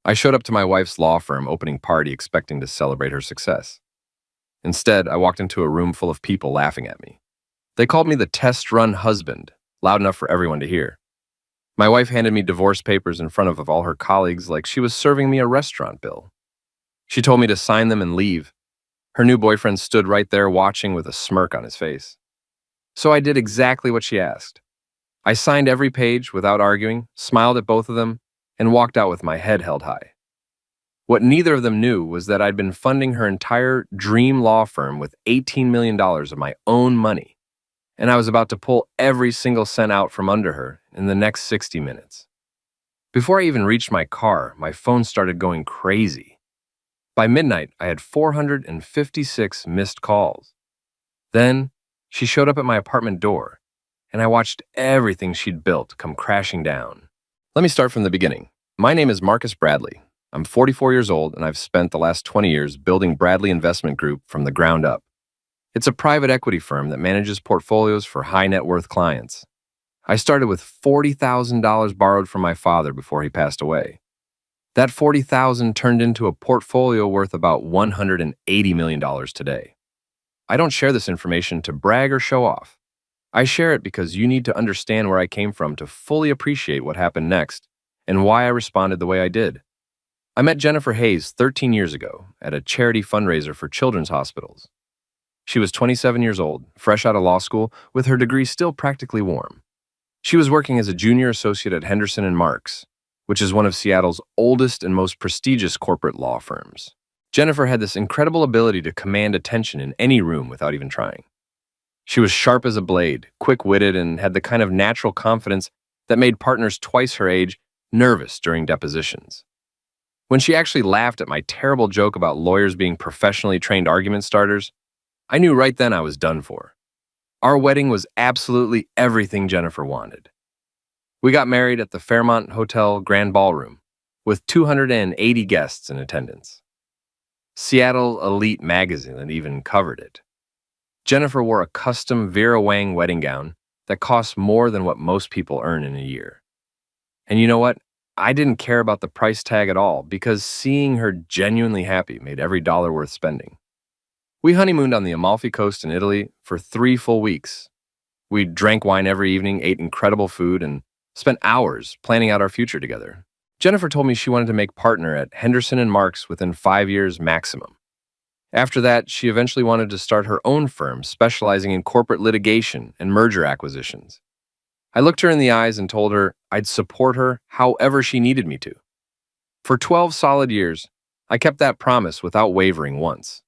I showed up to my wife's law firm opening party expecting to celebrate her success. Instead, I walked into a room full of people laughing at me. They called me the test run husband, loud enough for everyone to hear. My wife handed me divorce papers in front of all her colleagues like she was serving me a restaurant bill. She told me to sign them and leave. Her new boyfriend stood right there watching with a smirk on his face. So I did exactly what she asked. I signed every page without arguing, smiled at both of them, and walked out with my head held high. What neither of them knew was that I'd been funding her entire dream law firm with $18 million of my own money, and I was about to pull every single cent out from under her in the next 60 minutes. Before I even reached my car, my phone started going crazy. By midnight, I had 456 missed calls. Then, she showed up at my apartment door, and I watched everything she'd built come crashing down. Let me start from the beginning. My name is Marcus Bradley. I'm 44 years old, and I've spent the last 20 years building Bradley Investment Group from the ground up. It's a private equity firm that manages portfolios for high net worth clients. I started with $40,000 borrowed from my father before he passed away. That $40,000 turned into a portfolio worth about $180 million today. I don't share this information to brag or show off. I share it because you need to understand where I came from to fully appreciate what happened next and why I responded the way I did. I met Jennifer Hayes 13 years ago at a charity fundraiser for children's hospitals. She was 27 years old, fresh out of law school, with her degree still practically warm. She was working as a junior associate at Henderson & Marks, which is one of Seattle's oldest and most prestigious corporate law firms. Jennifer had this incredible ability to command attention in any room without even trying. She was sharp as a blade, quick-witted, and had the kind of natural confidence that made partners twice her age nervous during depositions. When she actually laughed at my terrible joke about lawyers being professionally trained argument starters, I knew right then I was done for. Our wedding was absolutely everything Jennifer wanted. We got married at the Fairmont Hotel Grand Ballroom, with 280 guests in attendance. Seattle Elite magazine even covered it. Jennifer wore a custom Vera Wang wedding gown that cost more than what most people earn in a year. And you know what? I didn't care about the price tag at all because seeing her genuinely happy made every dollar worth spending. We honeymooned on the Amalfi Coast in Italy for 3 full weeks. We drank wine every evening, ate incredible food, and spent hours planning out our future together. Jennifer told me she wanted to make partner at Henderson & Marks within 5 years maximum. After that, she eventually wanted to start her own firm specializing in corporate litigation and merger acquisitions. I looked her in the eyes and told her I'd support her however she needed me to. For 12 solid years, I kept that promise without wavering once.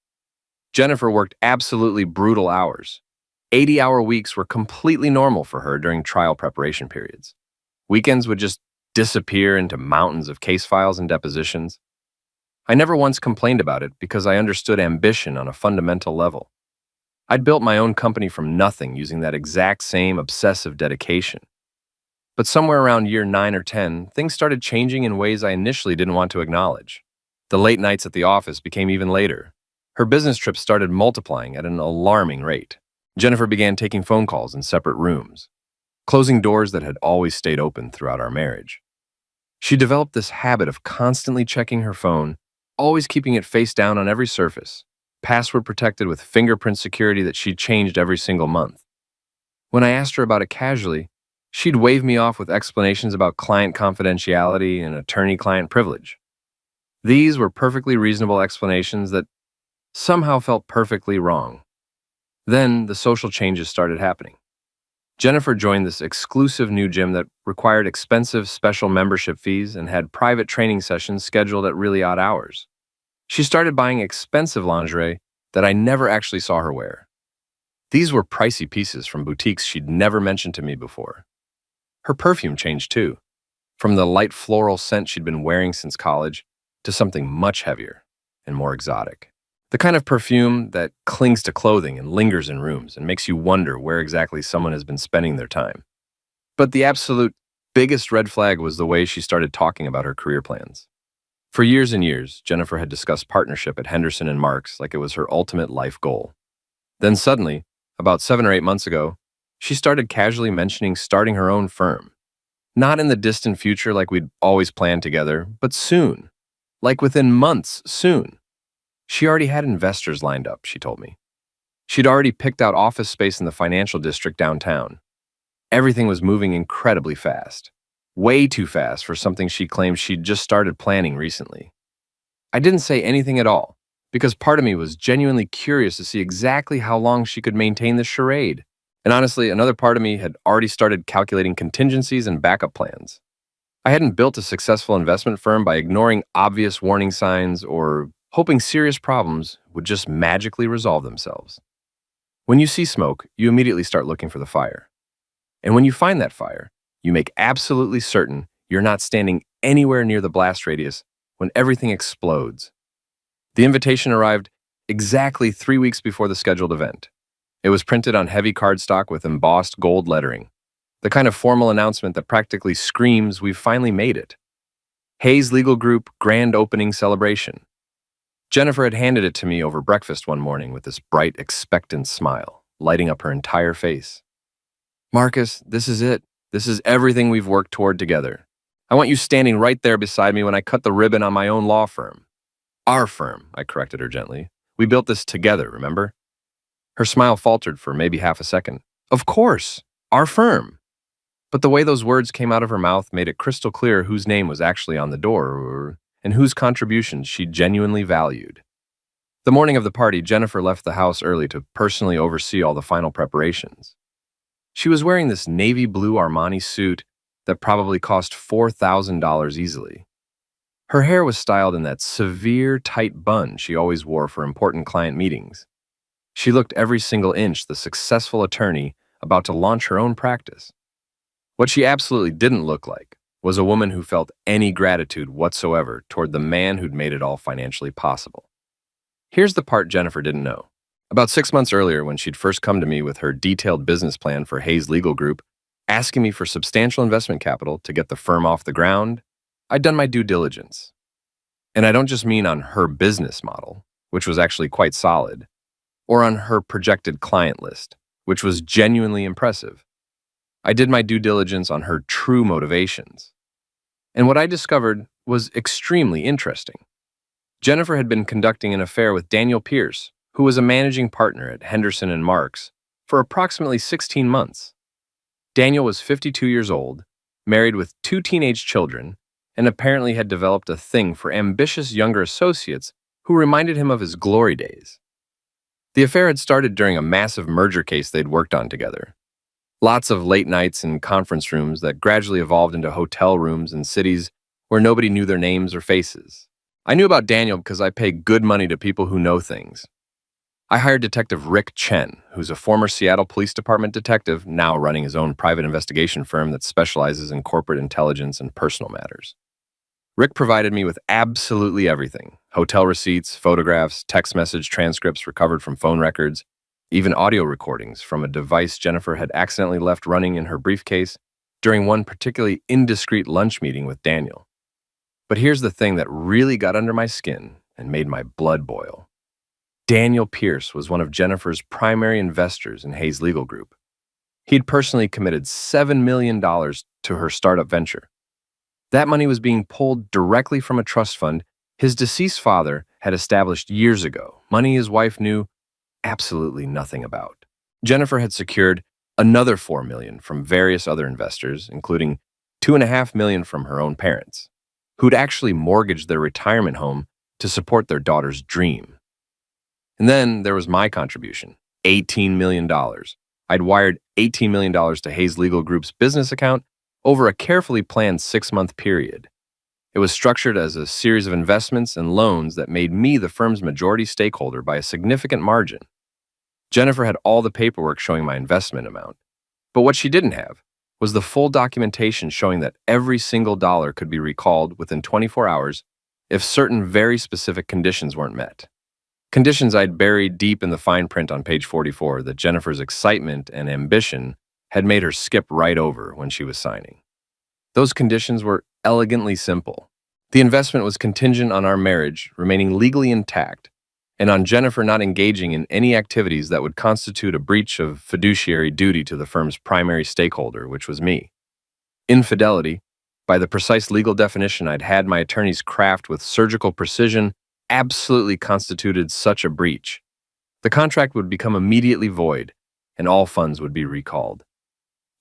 Jennifer worked absolutely brutal hours. 80-hour weeks were completely normal for her during trial preparation periods. Weekends would just disappear into mountains of case files and depositions. I never once complained about it because I understood ambition on a fundamental level. I'd built my own company from nothing using that exact same obsessive dedication. But somewhere around year 9 or 10, things started changing in ways I initially didn't want to acknowledge. The late nights at the office became even later. Her business trips started multiplying at an alarming rate. Jennifer began taking phone calls in separate rooms, closing doors that had always stayed open throughout our marriage. She developed this habit of constantly checking her phone, always keeping it face down on every surface, password protected with fingerprint security that she changed every single month. When I asked her about it casually, she'd wave me off with explanations about client confidentiality and attorney-client privilege. These were perfectly reasonable explanations that somehow felt perfectly wrong. Then the social changes started happening. Jennifer joined this exclusive new gym that required expensive special membership fees and had private training sessions scheduled at really odd hours. She started buying expensive lingerie that I never actually saw her wear. These were pricey pieces from boutiques she'd never mentioned to me before. Her perfume changed too, from the light floral scent she'd been wearing since college to something much heavier and more exotic. The kind of perfume that clings to clothing and lingers in rooms and makes you wonder where exactly someone has been spending their time. But the absolute biggest red flag was the way she started talking about her career plans. For years and years, Jennifer had discussed partnership at Henderson & Marks like it was her ultimate life goal. Then suddenly, about 7 or 8 months ago, she started casually mentioning starting her own firm. Not in the distant future like we'd always planned together, but soon. Like within months, soon. She already had investors lined up, she told me. She'd already picked out office space in the financial district downtown. Everything was moving incredibly fast. Way too fast for something she claimed she'd just started planning recently. I didn't say anything at all, because part of me was genuinely curious to see exactly how long she could maintain this charade. And honestly, another part of me had already started calculating contingencies and backup plans. I hadn't built a successful investment firm by ignoring obvious warning signs or hoping serious problems would just magically resolve themselves. When you see smoke, you immediately start looking for the fire. And when you find that fire, you make absolutely certain you're not standing anywhere near the blast radius when everything explodes. The invitation arrived exactly 3 weeks before the scheduled event. It was printed on heavy cardstock with embossed gold lettering, the kind of formal announcement that practically screams we've finally made it. Hayes Legal Group Grand Opening Celebration. Jennifer had handed it to me over breakfast one morning with this bright, expectant smile, lighting up her entire face. Marcus, this is it. This is everything we've worked toward together. I want you standing right there beside me when I cut the ribbon on my own law firm. Our firm, I corrected her gently. We built this together, remember? Her smile faltered for maybe half a second. Of course, our firm. But the way those words came out of her mouth made it crystal clear whose name was actually on the door and whose contributions she genuinely valued. The morning of the party, Jennifer left the house early to personally oversee all the final preparations. She was wearing this navy blue Armani suit that probably cost $4,000 easily. Her hair was styled in that severe, tight bun she always wore for important client meetings. She looked every single inch the successful attorney about to launch her own practice. What she absolutely didn't look like was a woman who felt any gratitude whatsoever toward the man who'd made it all financially possible. Here's the part Jennifer didn't know. About 6 months earlier, when she'd first come to me with her detailed business plan for Hayes Legal Group, asking me for substantial investment capital to get the firm off the ground, I'd done my due diligence. And I don't just mean on her business model, which was actually quite solid, or on her projected client list, which was genuinely impressive. I did my due diligence on her true motivations. And what I discovered was extremely interesting. Jennifer had been conducting an affair with Daniel Pierce, who was a managing partner at Henderson and Marks, for approximately 16 months. Daniel was 52 years old, married with 2 teenage children, and apparently had developed a thing for ambitious younger associates who reminded him of his glory days. The affair had started during a massive merger case they'd worked on together. Lots of late nights in conference rooms that gradually evolved into hotel rooms in cities where nobody knew their names or faces. I knew about Daniel because I pay good money to people who know things. I hired Detective Rick Chen, who's a former Seattle Police Department detective now running his own private investigation firm that specializes in corporate intelligence and personal matters. Rick provided me with absolutely everything: hotel receipts, photographs, text message transcripts recovered from phone records, even audio recordings from a device Jennifer had accidentally left running in her briefcase during one particularly indiscreet lunch meeting with Daniel. But here's the thing that really got under my skin and made my blood boil. Daniel Pierce was one of Jennifer's primary investors in Hayes Legal Group. He'd personally committed $7 million to her startup venture. That money was being pulled directly from a trust fund his deceased father had established years ago, money his wife knew absolutely nothing about. Jennifer had secured another $4 million from various other investors, including $2.5 million from her own parents, who'd actually mortgaged their retirement home to support their daughter's dream. And then there was my contribution, $18 million. I'd wired $18 million to Hayes Legal Group's business account over a carefully planned 6-month period. It was structured as a series of investments and loans that made me the firm's majority stakeholder by a significant margin. Jennifer had all the paperwork showing my investment amount, but what she didn't have was the full documentation showing that every single dollar could be recalled within 24 hours if certain very specific conditions weren't met. Conditions I'd buried deep in the fine print on page 44 that Jennifer's excitement and ambition had made her skip right over when she was signing. Those conditions were elegantly simple. The investment was contingent on our marriage remaining legally intact and on Jennifer not engaging in any activities that would constitute a breach of fiduciary duty to the firm's primary stakeholder, which was me. Infidelity, By the precise legal definition I'd had my attorneys craft with surgical precision, absolutely constituted such a breach. The contract would become immediately void, and all funds would be recalled.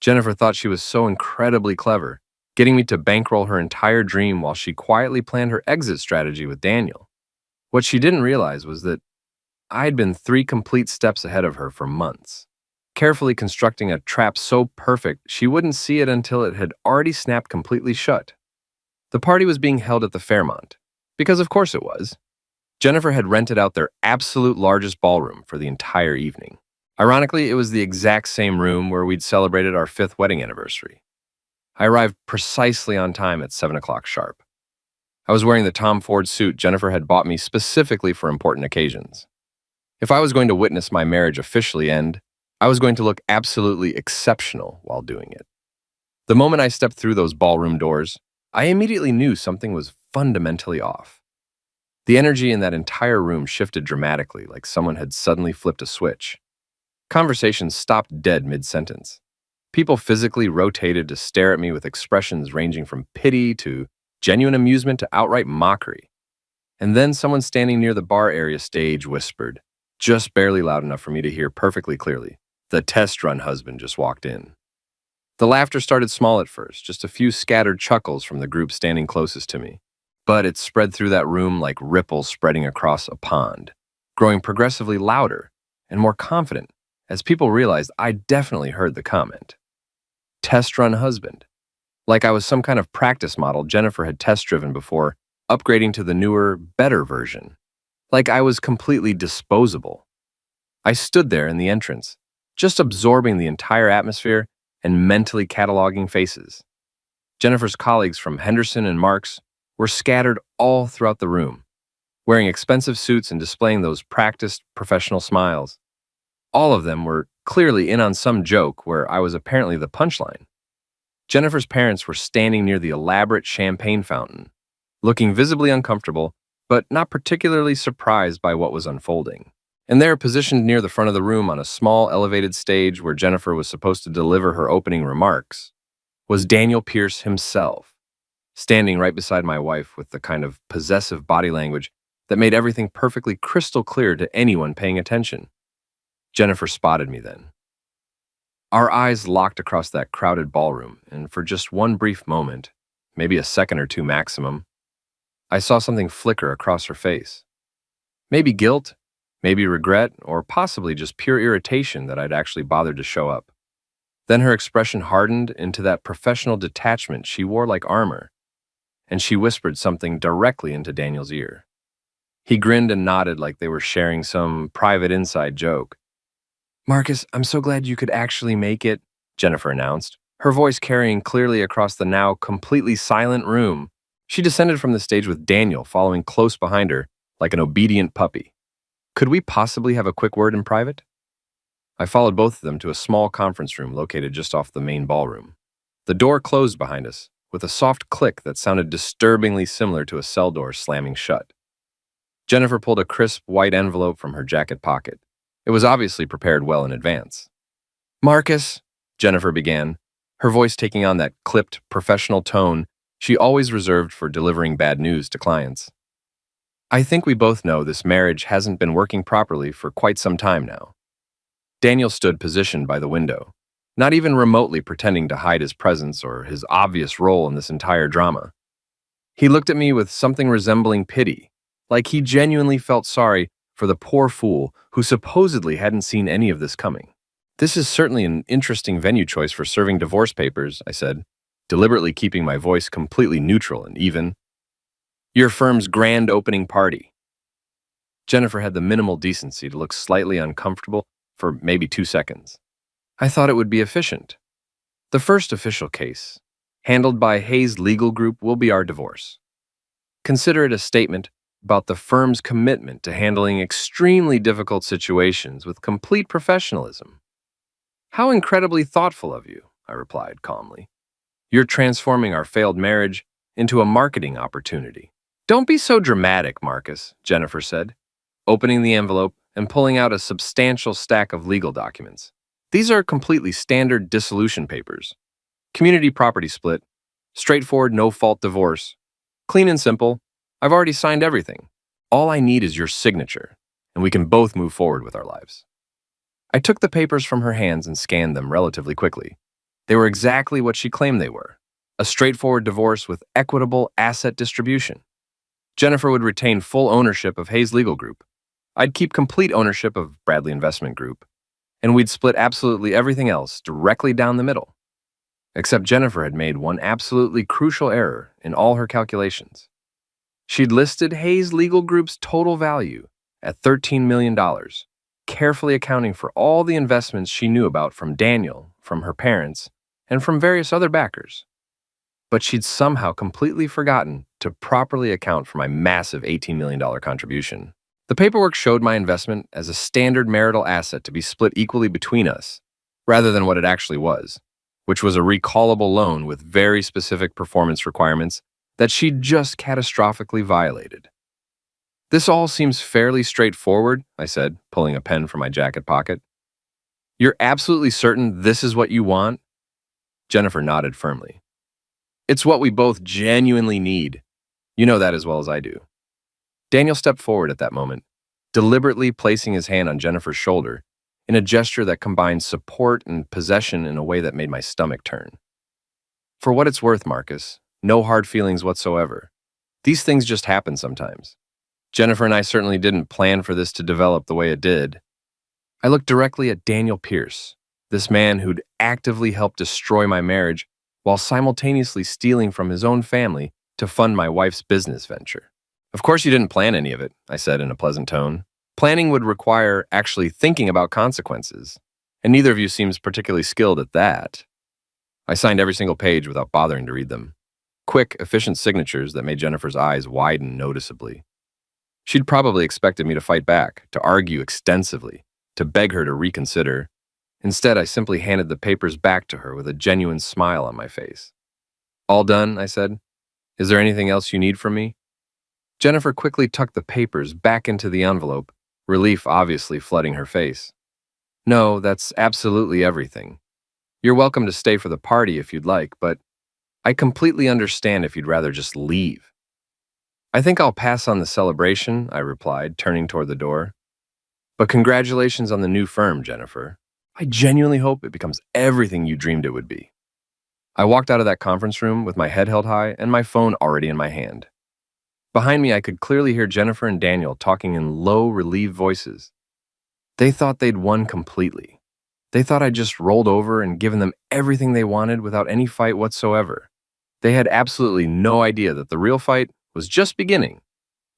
Jennifer thought she was so incredibly clever, getting me to bankroll her entire dream while she quietly planned her exit strategy with Daniel. What she didn't realize was that I'd been 3 complete steps ahead of her for months, carefully constructing a trap so perfect she wouldn't see it until it had already snapped completely shut. The party was being held at the Fairmont, because of course it was. Jennifer had rented out their absolute largest ballroom for the entire evening. Ironically, it was the exact same room where we'd celebrated our 5th wedding anniversary. I arrived precisely on time at 7 o'clock sharp. I was wearing the Tom Ford suit Jennifer had bought me specifically for important occasions. If I was going to witness my marriage officially end, I was going to look absolutely exceptional while doing it. The moment I stepped through those ballroom doors, I immediately knew something was fundamentally off. The energy in that entire room shifted dramatically, like someone had suddenly flipped a switch. Conversations stopped dead mid-sentence. People physically rotated to stare at me with expressions ranging from pity to genuine amusement to outright mockery. And then someone standing near the bar area stage whispered, just barely loud enough for me to hear perfectly clearly, "The test run husband just walked in." The laughter started small at first, just a few scattered chuckles from the group standing closest to me. But it spread through that room like ripples spreading across a pond, growing progressively louder and more confident as people realized I definitely heard the comment. Test run husband. Like I was some kind of practice model Jennifer had test driven before upgrading to the newer, better version. Like I was completely disposable. I stood there in the entrance, just absorbing the entire atmosphere and mentally cataloging faces. Jennifer's colleagues from Henderson and Marks were scattered all throughout the room, wearing expensive suits and displaying those practiced professional smiles. All of them were clearly in on some joke where I was apparently the punchline. Jennifer's parents were standing near the elaborate champagne fountain, looking visibly uncomfortable, but not particularly surprised by what was unfolding. And there, positioned near the front of the room on a small elevated stage where Jennifer was supposed to deliver her opening remarks, was Daniel Pierce himself, standing right beside my wife with the kind of possessive body language that made everything perfectly crystal clear to anyone paying attention. Jennifer spotted me then. Our eyes locked across that crowded ballroom, and for just one brief moment, maybe a second or two maximum, I saw something flicker across her face. Maybe guilt, maybe regret, or possibly just pure irritation that I'd actually bothered to show up. Then her expression hardened into that professional detachment she wore like armor, and she whispered something directly into Daniel's ear. He grinned and nodded like they were sharing some private inside joke. "Marcus, I'm so glad you could actually make it," Jennifer announced, her voice carrying clearly across the now completely silent room. She descended from the stage with Daniel following close behind her, like an obedient puppy. "Could we possibly have a quick word in private?" I followed both of them to a small conference room located just off the main ballroom. The door closed behind us, with a soft click that sounded disturbingly similar to a cell door slamming shut. Jennifer pulled a crisp white envelope from her jacket pocket. It was obviously prepared well in advance. "Marcus," Jennifer began, her voice taking on that clipped, professional tone she always reserved for delivering bad news to clients. "I think we both know this marriage hasn't been working properly for quite some time now." Daniel stood positioned by the window, not even remotely pretending to hide his presence or his obvious role in this entire drama. He looked at me with something resembling pity, like he genuinely felt sorry for the poor fool who supposedly hadn't seen any of this coming. "This is certainly an interesting venue choice for serving divorce papers," I said, deliberately keeping my voice completely neutral and even. "Your firm's grand opening party." Jennifer had the minimal decency to look slightly uncomfortable for maybe 2 seconds. "I thought it would be efficient. The first official case, handled by Hayes Legal Group, will be our divorce. Consider it a statement about the firm's commitment to handling extremely difficult situations with complete professionalism." "How incredibly thoughtful of you," I replied calmly. "You're transforming our failed marriage into a marketing opportunity." "Don't be so dramatic, Marcus," Jennifer said, opening the envelope and pulling out a substantial stack of legal documents. "These are completely standard dissolution papers. Community property split, Straightforward, no-fault divorce. Clean and simple. I've already signed everything. All I need is your signature, and we can both move forward with our lives. I took the papers from her hands and scanned them relatively quickly. They were exactly what she claimed they were. A straightforward divorce with equitable asset distribution. Jennifer would retain full ownership of Hayes Legal Group. I'd keep complete ownership of Bradley Investment Group, and we'd split absolutely everything else directly down the middle. Except Jennifer had made one absolutely crucial error in all her calculations. She'd listed Hayes Legal Group's total value at $13 million, carefully accounting for all the investments she knew about from Daniel, from her parents, and from various other backers. But she'd somehow completely forgotten to properly account for my massive $18 million contribution. The paperwork showed my investment as a standard marital asset to be split equally between us, rather than what it actually was, which was a recallable loan with very specific performance requirements that she'd just catastrophically violated. This all seems fairly straightforward, I said, pulling a pen from my jacket pocket. You're absolutely certain this is what you want? Jennifer nodded firmly. It's what we both genuinely need. You know that as well as I do. Daniel stepped forward at that moment, deliberately placing his hand on Jennifer's shoulder in a gesture that combined support and possession in a way that made my stomach turn. For what it's worth, Marcus, no hard feelings whatsoever. These things just happen sometimes. Jennifer and I certainly didn't plan for this to develop the way it did. I looked directly at Daniel Pierce, this man who'd actively helped destroy my marriage while simultaneously stealing from his own family to fund my wife's business venture. Of course you didn't plan any of it, I said in a pleasant tone. Planning would require actually thinking about consequences, and neither of you seems particularly skilled at that. I signed every single page without bothering to read them. Quick, efficient signatures that made Jennifer's eyes widen noticeably. She'd probably expected me to fight back, to argue extensively, to beg her to reconsider. Instead, I simply handed the papers back to her with a genuine smile on my face. All done, I said. Is there anything else you need from me? Jennifer quickly tucked the papers back into the envelope, relief obviously flooding her face. No, that's absolutely everything. You're welcome to stay for the party if you'd like, but I completely understand if you'd rather just leave. I think I'll pass on the celebration, I replied, turning toward the door. But congratulations on the new firm, Jennifer. I genuinely hope it becomes everything you dreamed it would be. I walked out of that conference room with my head held high and my phone already in my hand. Behind me, I could clearly hear Jennifer and Daniel talking in low, relieved voices. They thought they'd won completely. They thought I'd just rolled over and given them everything they wanted without any fight whatsoever. They had absolutely no idea that the real fight was just beginning,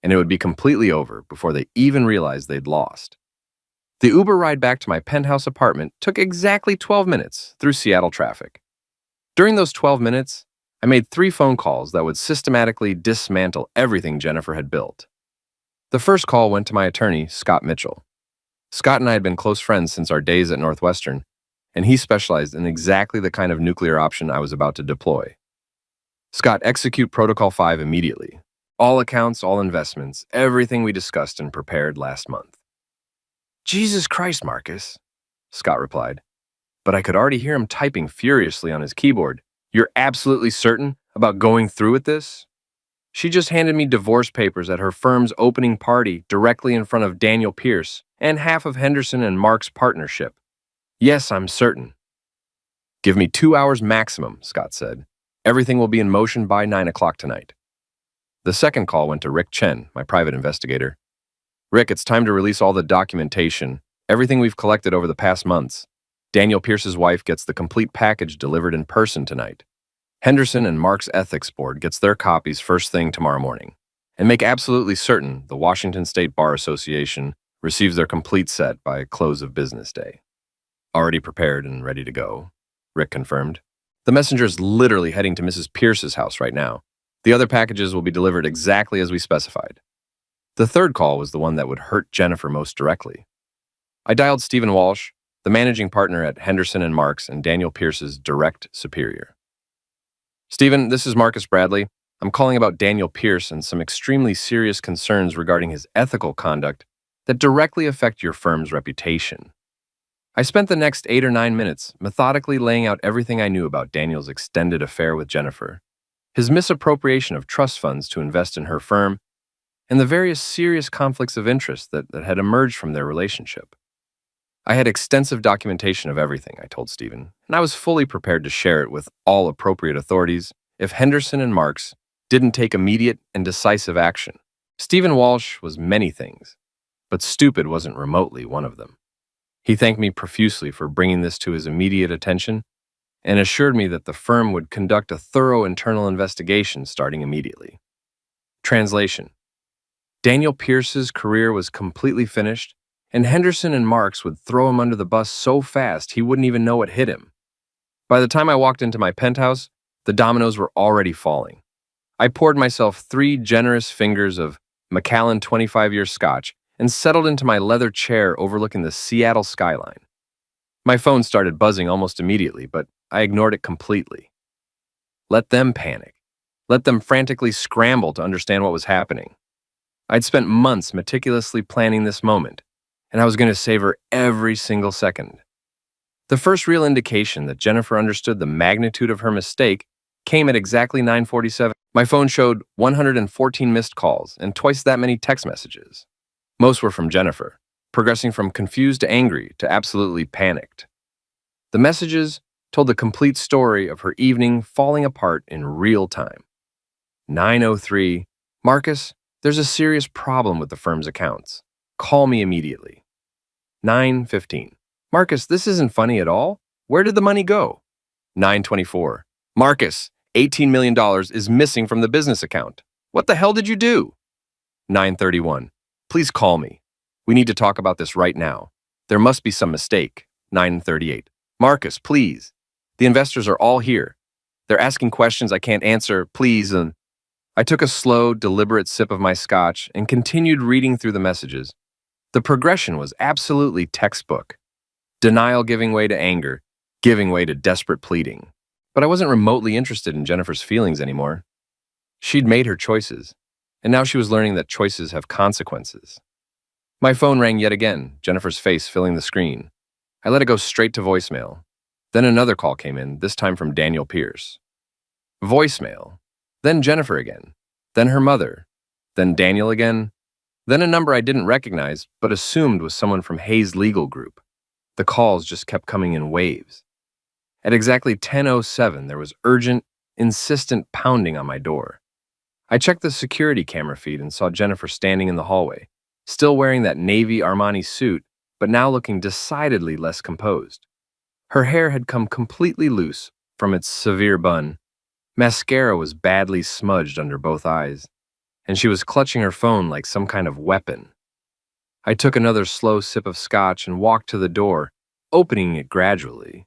and it would be completely over before they even realized they'd lost. The Uber ride back to my penthouse apartment took exactly 12 minutes through Seattle traffic. During those 12 minutes, I made 3 phone calls that would systematically dismantle everything Jennifer had built. The first call went to my attorney, Scott Mitchell. Scott and I had been close friends since our days at Northwestern, and he specialized in exactly the kind of nuclear option I was about to deploy. Scott, execute Protocol 5 immediately. All accounts, all investments, everything we discussed and prepared last month. Jesus Christ, Marcus, Scott replied, but I could already hear him typing furiously on his keyboard. You're absolutely certain about going through with this? She just handed me divorce papers at her firm's opening party directly in front of Daniel Pierce and half of Henderson and Mark's partnership. Yes, I'm certain. Give me 2 hours maximum, Scott said. Everything will be in motion by 9 o'clock tonight. The second call went to Rick Chen, my private investigator. Rick, it's time to release all the documentation, everything we've collected over the past months. Daniel Pierce's wife gets the complete package delivered in person tonight. Henderson and Mark's ethics board gets their copies first thing tomorrow morning. And make absolutely certain the Washington State Bar Association receives their complete set by close of business day. Already prepared and ready to go, Rick confirmed. The messenger is literally heading to Mrs. Pierce's house right now. The other packages will be delivered exactly as we specified. The third call was the one that would hurt Jennifer most directly. I dialed Stephen Walsh, the managing partner at Henderson and Marks and Daniel Pierce's direct superior. Stephen, this is Marcus Bradley. I'm calling about Daniel Pierce and some extremely serious concerns regarding his ethical conduct that directly affect your firm's reputation. I spent the next 8 or 9 minutes methodically laying out everything I knew about Daniel's extended affair with Jennifer, his misappropriation of trust funds to invest in her firm, and the various serious conflicts of interest that had emerged from their relationship. I had extensive documentation of everything, I told Stephen, and I was fully prepared to share it with all appropriate authorities if Henderson and Marks didn't take immediate and decisive action. Stephen Walsh was many things, but stupid wasn't remotely one of them. He thanked me profusely for bringing this to his immediate attention and assured me that the firm would conduct a thorough internal investigation starting immediately. Translation: Daniel Pierce's career was completely finished, and Henderson and Marks would throw him under the bus so fast he wouldn't even know what hit him. By the time I walked into my penthouse, the dominoes were already falling. I poured myself 3 generous fingers of Macallan 25-year scotch and settled into my leather chair overlooking the Seattle skyline. My phone started buzzing almost immediately, but I ignored it completely. Let them panic. Let them frantically scramble to understand what was happening. I'd spent months meticulously planning this moment, and I was going to savor every single second. The first real indication that Jennifer understood the magnitude of her mistake came at exactly 9:47. My phone showed 114 missed calls and twice that many text messages. Most were from Jennifer, progressing from confused to angry to absolutely panicked. The messages told the complete story of her evening falling apart in real time. 9:03, Marcus, there's a serious problem with the firm's accounts. Call me immediately. 9:15, Marcus, this isn't funny at all. Where did the money go? 9:24, Marcus, $18 million is missing from the business account. What the hell did you do? 9:31, please call me. We need to talk about this right now. There must be some mistake. 9:38, Marcus, please. The investors are all here. They're asking questions I can't answer, please. And I took a slow, deliberate sip of my scotch and continued reading through the messages. The progression was absolutely textbook. Denial giving way to anger, giving way to desperate pleading. But I wasn't remotely interested in Jennifer's feelings anymore. She'd made her choices, and now she was learning that choices have consequences. My phone rang yet again, Jennifer's face filling the screen. I let it go straight to voicemail. Then another call came in, this time from Daniel Pierce. Voicemail. Then Jennifer again. Then her mother. Then Daniel again. Then a number I didn't recognize, but assumed was someone from Hayes Legal Group. The calls just kept coming in waves. At exactly 10:07, there was urgent, insistent pounding on my door. I checked the security camera feed and saw Jennifer standing in the hallway, still wearing that navy Armani suit, but now looking decidedly less composed. Her hair had come completely loose from its severe bun. Mascara was badly smudged under both eyes, and she was clutching her phone like some kind of weapon. I took another slow sip of scotch and walked to the door, opening it gradually.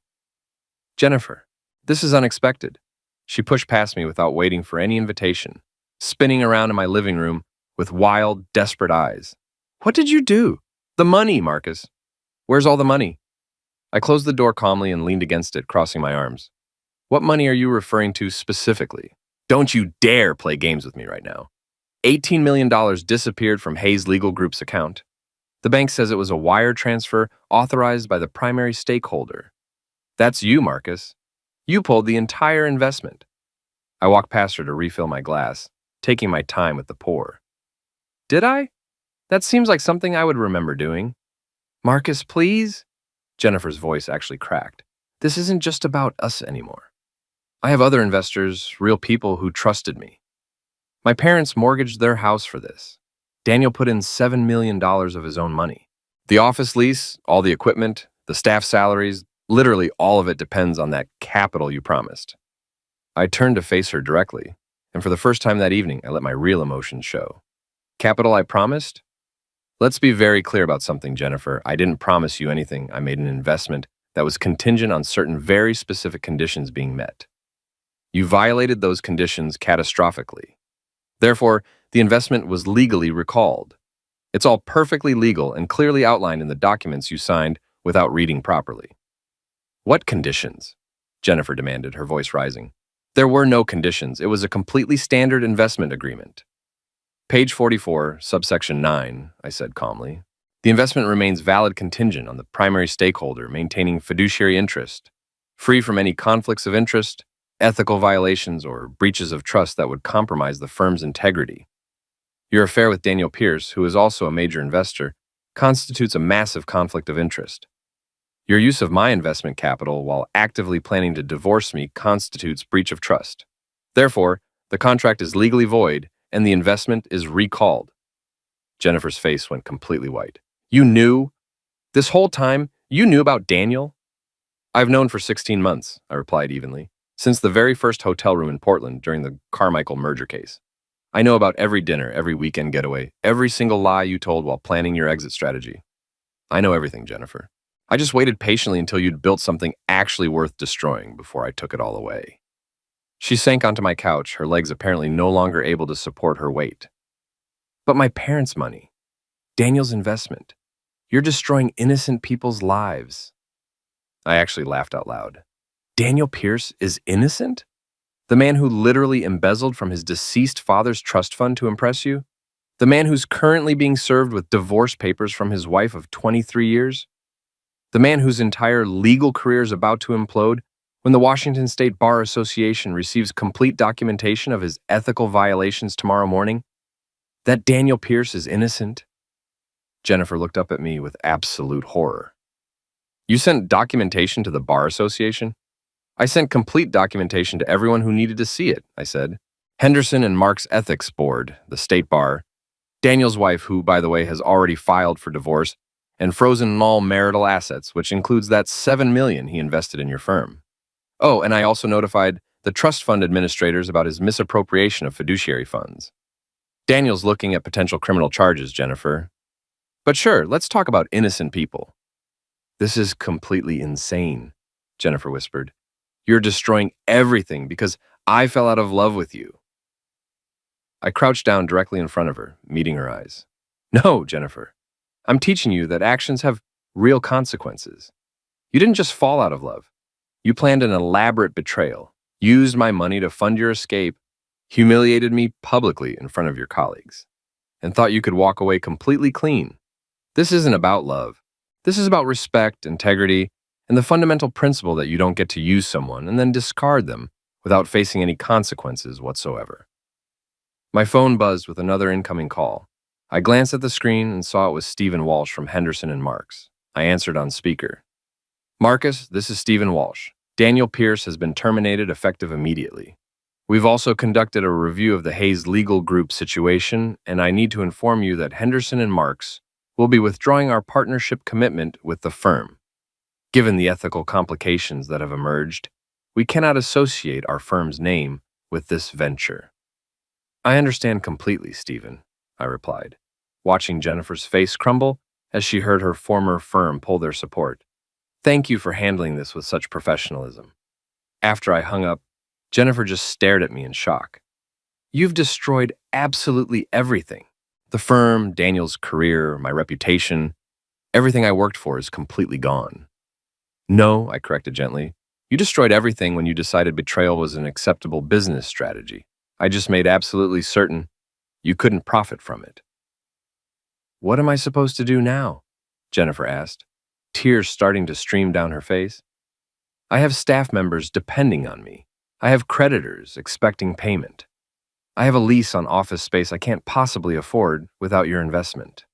Jennifer, this is unexpected. She pushed past me without waiting for any invitation, spinning around in my living room with wild, desperate eyes. What did you do? The money, Marcus. Where's all the money? I closed the door calmly and leaned against it, crossing my arms. What money are you referring to specifically? Don't you dare play games with me right now. $18 million disappeared from Hayes Legal Group's account. The bank says it was a wire transfer authorized by the primary stakeholder. That's you, Marcus. You pulled the entire investment. I walked past her to refill my glass, taking my time with the pour. Did I? That seems like something I would remember doing. Marcus, please? Jennifer's voice actually cracked. This isn't just about us anymore. I have other investors, real people who trusted me. My parents mortgaged their house for this. Daniel put in $7 million of his own money. The office lease, all the equipment, the staff salaries, literally all of it depends on that capital you promised. I turned to face her directly, and for the first time that evening, I let my real emotions show. Capital I promised? Let's be very clear about something, Jennifer. I didn't promise you anything. I made an investment that was contingent on certain very specific conditions being met. You violated those conditions catastrophically. Therefore, the investment was legally recalled. It's all perfectly legal and clearly outlined in the documents you signed without reading properly. What conditions? Jennifer demanded, her voice rising. There were no conditions. It was a completely standard investment agreement. Page 44, subsection 9, I said calmly. The investment remains valid contingent on the primary stakeholder maintaining fiduciary interest, free from any conflicts of interest, ethical violations or breaches of trust that would compromise the firm's integrity. Your affair with Daniel Pierce, who is also a major investor, constitutes a massive conflict of interest. Your use of my investment capital while actively planning to divorce me constitutes breach of trust. Therefore, the contract is legally void and the investment is recalled. Jennifer's face went completely white. You knew? This whole time, you knew about Daniel? I've known for 16 months, I replied evenly, since the very first hotel room in Portland during the Carmichael merger case. I know about every dinner, every weekend getaway, every single lie you told while planning your exit strategy. I know everything, Jennifer. I just waited patiently until you'd built something actually worth destroying before I took it all away. She sank onto my couch, her legs apparently no longer able to support her weight. But my parents' money, Daniel's investment, you're destroying innocent people's lives. I actually laughed out loud. Daniel Pierce is innocent? The man who literally embezzled from his deceased father's trust fund to impress you? The man who's currently being served with divorce papers from his wife of 23 years? The man whose entire legal career is about to implode when the Washington State Bar Association receives complete documentation of his ethical violations tomorrow morning? That Daniel Pierce is innocent? Jennifer looked up at me with absolute horror. You sent documentation to the Bar Association? I sent complete documentation to everyone who needed to see it, I said. Henderson and Mark's Ethics Board, the State Bar, Daniel's wife, who, by the way, has already filed for divorce, and frozen all marital assets, which includes that $7 million he invested in your firm. Oh, and I also notified the trust fund administrators about his misappropriation of fiduciary funds. Daniel's looking at potential criminal charges, Jennifer. But sure, let's talk about innocent people. This is completely insane, Jennifer whispered. You're destroying everything because I fell out of love with you. I crouched down directly in front of her, meeting her eyes. No, Jennifer. I'm teaching you that actions have real consequences. You didn't just fall out of love. You planned an elaborate betrayal, used my money to fund your escape, humiliated me publicly in front of your colleagues, and thought you could walk away completely clean. This isn't about love. This is about respect, integrity, and the fundamental principle that you don't get to use someone and then discard them without facing any consequences whatsoever. My phone buzzed with another incoming call. I glanced at the screen and saw it was Stephen Walsh from Henderson and Marks. I answered on speaker. Marcus, this is Stephen Walsh. Daniel Pierce has been terminated effective immediately. We've also conducted a review of the Hayes Legal Group situation, and I need to inform you that Henderson and Marks will be withdrawing our partnership commitment with the firm. Given the ethical complications that have emerged, we cannot associate our firm's name with this venture. I understand completely, Stephen, I replied, watching Jennifer's face crumble as she heard her former firm pull their support. Thank you for handling this with such professionalism. After I hung up, Jennifer just stared at me in shock. You've destroyed absolutely everything. The firm, Daniel's career, my reputation, everything I worked for is completely gone. No, I corrected gently. You destroyed everything when you decided betrayal was an acceptable business strategy. I just made absolutely certain you couldn't profit from it. What am I supposed to do now? Jennifer asked, tears starting to stream down her face. I have staff members depending on me. I have creditors expecting payment. I have a lease on office space I can't possibly afford without your investment.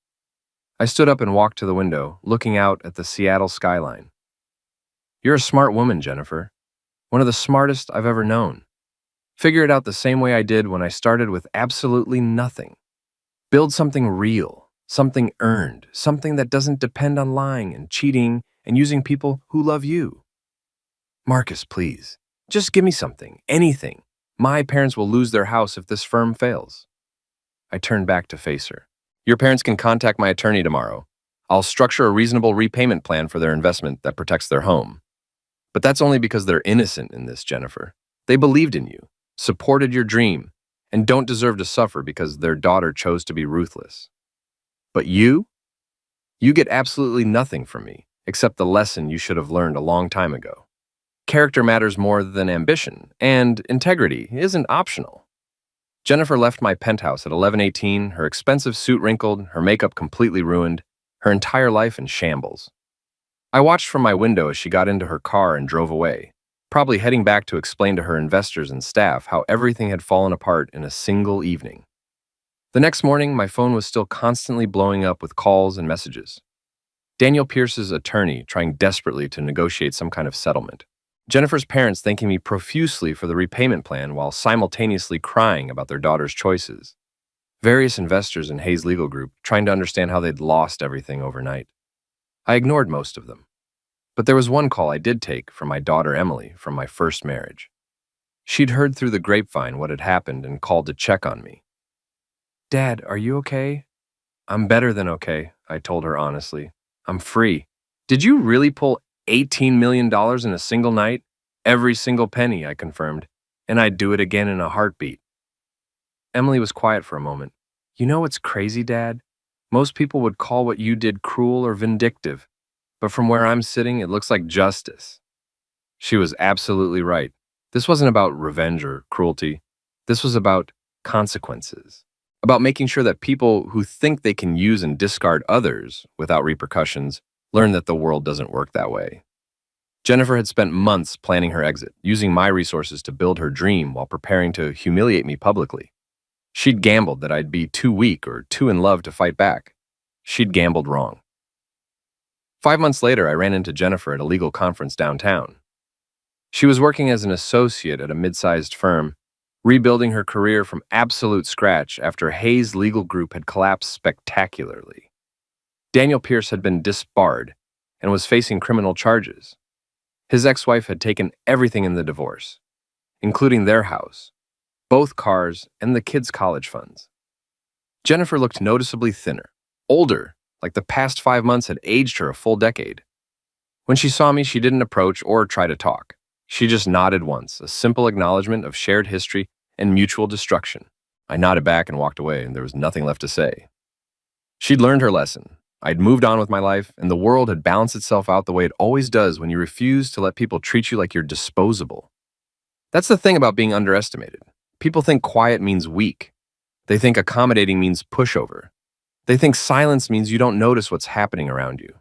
I stood up and walked to the window, looking out at the Seattle skyline. You're a smart woman, Jennifer. One of the smartest I've ever known. Figure it out the same way I did when I started with absolutely nothing. Build something real, something earned, something that doesn't depend on lying and cheating and using people who love you. Marcus, please, just give me something, anything. My parents will lose their house if this firm fails. I turned back to face her. Your parents can contact my attorney tomorrow. I'll structure a reasonable repayment plan for their investment that protects their home. But that's only because they're innocent in this, Jennifer. They believed in you, supported your dream, and don't deserve to suffer because their daughter chose to be ruthless. But you? You get absolutely nothing from me, except the lesson you should have learned a long time ago. Character matters more than ambition, and integrity isn't optional. Jennifer left my penthouse at 11:18, her expensive suit wrinkled, her makeup completely ruined, her entire life in shambles. I watched from my window as she got into her car and drove away, probably heading back to explain to her investors and staff how everything had fallen apart in a single evening. The next morning, my phone was still constantly blowing up with calls and messages. Daniel Pierce's attorney trying desperately to negotiate some kind of settlement. Jennifer's parents thanking me profusely for the repayment plan while simultaneously crying about their daughter's choices. Various investors in Hayes Legal Group trying to understand how they'd lost everything overnight. I ignored most of them. But there was one call I did take from my daughter Emily from my first marriage. She'd heard through the grapevine what had happened and called to check on me. "Dad, are you okay?" "I'm better than okay," I told her honestly. "I'm free." "Did you really pull $18 million in a single night?" "Every single penny," I confirmed. "And I'd do it again in a heartbeat." Emily was quiet for a moment. "You know what's crazy, Dad? Most people would call what you did cruel or vindictive, but from where I'm sitting, it looks like justice." She was absolutely right. This wasn't about revenge or cruelty. This was about consequences. About making sure that people who think they can use and discard others without repercussions learn that the world doesn't work that way. Jennifer had spent months planning her exit, using my resources to build her dream while preparing to humiliate me publicly. She'd gambled that I'd be too weak or too in love to fight back. She'd gambled wrong. 5 months later, I ran into Jennifer at a legal conference downtown. She was working as an associate at a mid-sized firm, rebuilding her career from absolute scratch after Hayes Legal Group had collapsed spectacularly. Daniel Pierce had been disbarred and was facing criminal charges. His ex-wife had taken everything in the divorce, including their house, both cars, and the kids' college funds. Jennifer looked noticeably thinner, older, like the past 5 months had aged her a full decade. When she saw me, she didn't approach or try to talk. She just nodded once, a simple acknowledgement of shared history and mutual destruction. I nodded back and walked away, and there was nothing left to say. She'd learned her lesson. I'd moved on with my life, and the world had balanced itself out the way it always does when you refuse to let people treat you like you're disposable. That's the thing about being underestimated. People think quiet means weak. They think accommodating means pushover. They think silence means you don't notice what's happening around you.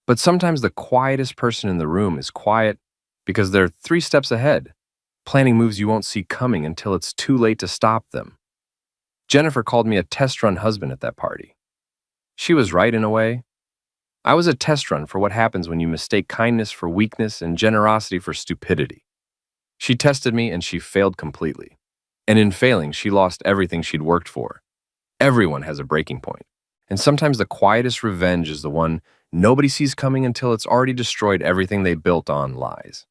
But sometimes the quietest person in the room is quiet because they're 3 steps ahead, planning moves you won't see coming until it's too late to stop them. Jennifer called me a test-run husband at that party. She was right in a way. I was a test run for what happens when you mistake kindness for weakness and generosity for stupidity. She tested me and she failed completely. And in failing, she lost everything she'd worked for. Everyone has a breaking point. And sometimes the quietest revenge is the one nobody sees coming until it's already destroyed everything they built on lies.